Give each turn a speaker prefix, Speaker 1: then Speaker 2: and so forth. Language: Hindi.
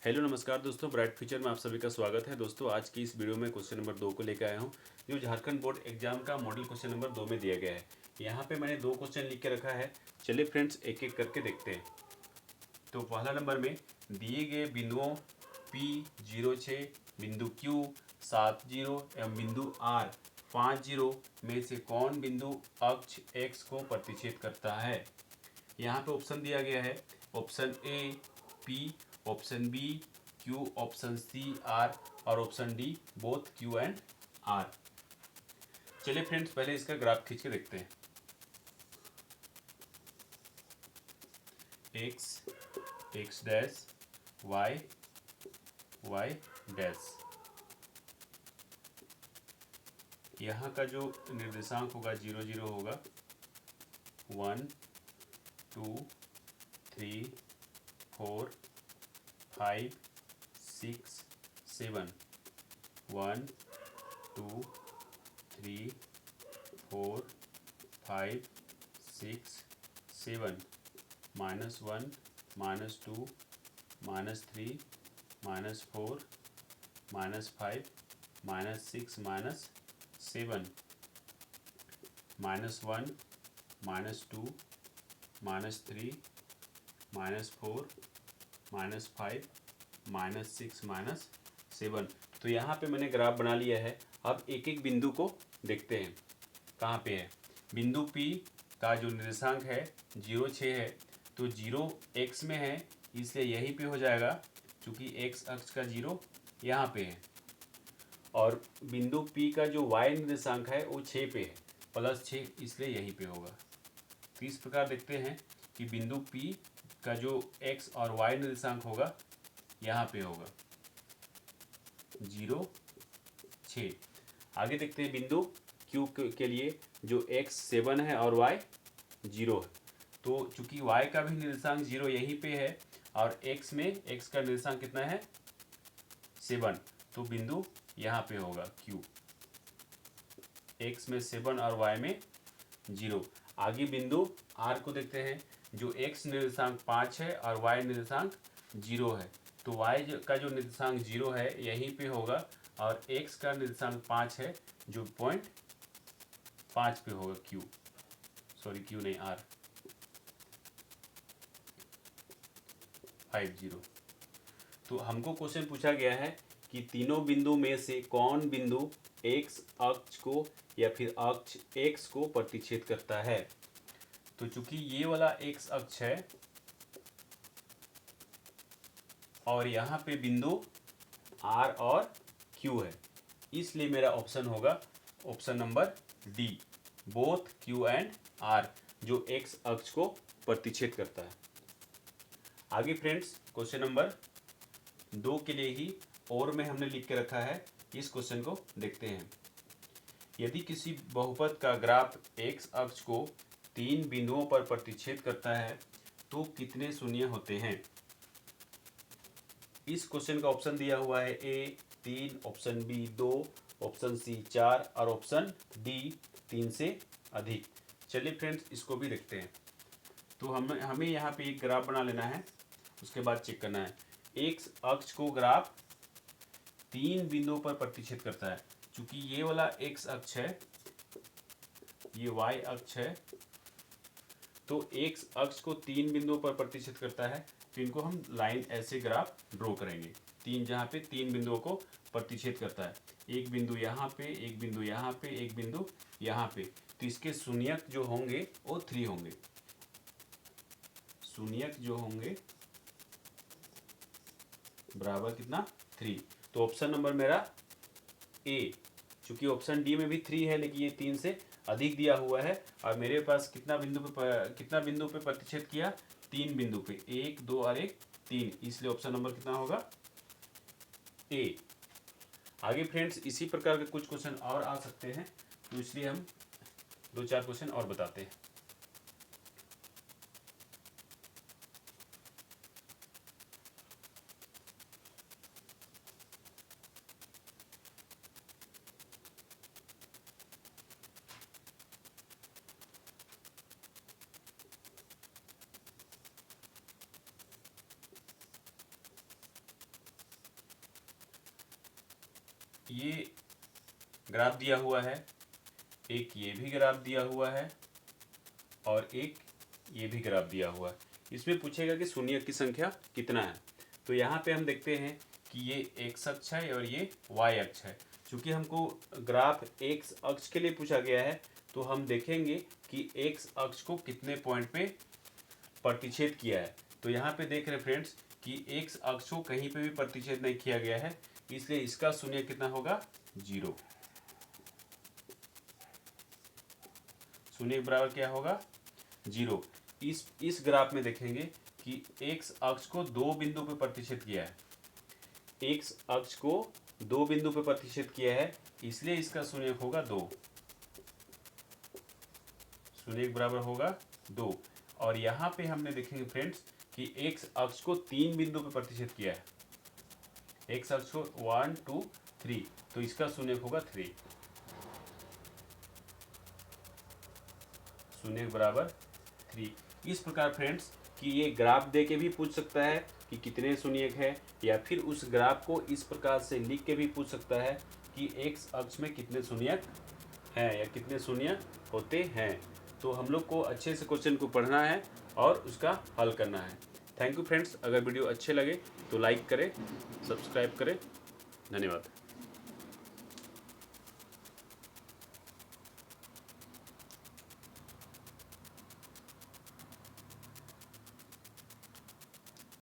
Speaker 1: हेलो नमस्कार दोस्तों, ब्राइट फ्यूचर में आप सभी का स्वागत है। दोस्तों आज की इस वीडियो में क्वेश्चन नंबर 2 को लेकर आया हूं, जो झारखंड बोर्ड एग्जाम का मॉडल क्वेश्चन नंबर 2 में दिया गया है। यहां पे मैंने 2 क्वेश्चन लिख के रखा है। चलिए फ्रेंड्स, एक एक करके देखते हैं। तो पहला नंबर में दिए गए बिंदुओं P06, बिंदु Q 70 एवं बिंदु R 50 में से कौन बिंदु अक्ष X को प्रतिच्छेद करता है। यहाँ पे ऑप्शन दिया गया है। Option A P, option B Q, option C R और option D both Q and R। चलिए फ्रेंड्स, पहले इसका ग्राफ खींच के देखते हैं। x x dash y y dash, यहाँ का जो निर्देशांक होगा 0 0 होगा, 1 2 3 4 5 6 7, 1 2 3 4 5 6 7, -1 -2 -3 -4 -5 -6 -7, -1 -2 -3 -4 -5 -6 -7। तो यहाँ पे मैंने ग्राफ बना लिया है। अब एक एक बिंदु को देखते हैं कहाँ पे है। बिंदु P का जो निर्देशांक है 0 6 है, तो 0 x में है, इसलिए यहीं पे हो जाएगा, क्योंकि x अक्ष का 0 यहाँ पे है। और बिंदु P का जो y निर्देशांक है वो 6 पे है, +6, इसलिए यहीं पे होगा। तो इस प्रकार देखते हैं कि बिंदु P का जो x और y निर्देशांक होगा यहाँ पे होगा 0 6। आगे देखते हैं बिंदु Q के लिए, जो x 7 है और y 0 है। तो चूंकि y का भी निर्देशांक 0 यहीं पे है और x में x का निर्देशांक कितना है 7, तो बिंदु यहाँ पे होगा Q। x में 7 और y में 0। आगे बिंदु R को देखते हैं, जो x निर्देशांक 5 है और y निर्देशांक 0 है। तो y का जो निर्देशांक 0 है यहीं पे होगा और x का निर्देशांक 5 है, जो पॉइंट 5 पे होगा Q, सॉरी Q नहीं R 50। तो हमको क्वेश्चन पूछा गया है कि तीनों बिंदु में से कौन बिंदु x अक्ष को या फिर अक्ष x को प्रतिच्छेद करता है। तो चूंकि ये वाला x अक्ष है और यहाँ पे बिंदु R और Q है, इसलिए मेरा ऑप्शन होगा option number D, both Q and R, जो x अक्ष को प्रतिच्छेद करता है। आगे फ्रेंड्स, क्वेश्चन नंबर 2 के लिए ही और में हमने लिख के रखा है। इस क्वेश्चन को देखते हैं। यदि किसी बहुपद का ग्राफ x अक्ष को 3 बिंदुओं पर प्रतिच्छेद करता है तो कितने शून्य होते हैं। इस क्वेश्चन का ऑप्शन दिया हुआ है ए 3, ऑप्शन बी 2, ऑप्शन सी 4 और ऑप्शन डी 3 से अधिक। चलिए फ्रेंड्स, इसको भी देखते हैं। तो हमें यहाँ पे एक ग्राफ बना लेना है, उसके बाद चेक करना है। एक्स अक्ष को ग्राफ 3 बिंदुओं पर प्रतिच्छेद करता है। चूंकि ये वाला एक्स अक्ष है, ये वाई अक्ष है, तो एक्स अक्ष को 3 बिंदुओं पर प्रतिच्छेद करता है। तो इनको हम लाइन ऐसे ग्राफ ड्रॉ करेंगे। जहाँ पे 3 बिंदुओं को प्रतिच्छेद करता है, एक बिंदु यहाँ पे, एक बिंदु यहाँ पे, एक बिंदु यहाँ पे। तो इसके शून्यक जो होंगे वो 3 होंगे। शून्यक जो होंगे बराबर कितना 3। तो ऑप्शन नंबर मेरा ए, चूंकि ऑप्शन डी में भी 3 है लेकिन ये 3 से अधिक दिया हुआ है और मेरे पास कितना बिंदु पे प्रतिच्छेद किया, 3 बिंदु पे, 1 2 और 1 3, इसलिए ऑप्शन नंबर कितना होगा ए। आगे फ्रेंड्स, इसी प्रकार के कुछ क्वेश्चन और आ सकते हैं, तो इसलिए हम 2 4 क्वेश्चन और बताते हैं। ये ग्राफ दिया हुआ है, एक ये भी ग्राफ दिया हुआ है और एक ये भी ग्राफ दिया हुआ है। इसमें पूछेगा कि शून्य की संख्या कितना है। तो यहाँ पे हम देखते हैं कि ये एक्स अक्ष है और ये वाई अक्ष है। चूँकि हमको ग्राफ एक्स अक्ष के लिए पूछा गया है तो हम देखेंगे कि एक्स अक्ष को कितने पॉइंट पे प्रतिच्छेद किया है। तो यहाँ पे देख रहे फ्रेंड्स कि एक्स अक्ष को कहीं पे भी प्रतिच्छेद नहीं किया गया है, इसलिए इसका शून्य कितना होगा, 0। शून्य के बराबर क्या होगा, 0। इस ग्राफ में देखेंगे कि एक्स अक्ष को 2 बिंदु पे प्रतिच्छेद किया है, एक्स अक्ष को 2 बिंदु पे प्रतिच्छेद किया है, इसलिए इसका शून्य होगा 2। शून्य के बराबर होगा 2। और यहाँ पे हमने देखेंगे फ्रेंड्स कि एक्स अक्ष को 3 बिंदु पे प्रतिच्छेद किया है, एक्स अक्ष को 1 2 3, तो इसका शून्य होगा 3। शून्य के बराबर 3। इस प्रकार फ्रेंड्स कि ये ग्राफ दे के भी पूछ सकता है कि कितने शून्यक है, या फिर उस ग्राफ को इस प्रकार से लिख के भी पूछ सकता है कि एक्स अक्ष में कितने शून्यक हैं या कितने शून्य होते हैं। तो हम लोग को अच्छे से क्वेश्चन को पढ़ना है और उसका हल करना है। Thank you friends. अगर वीडियो अच्छे लगे तो लाइक करें, सब्सक्राइब करें। धन्यवाद।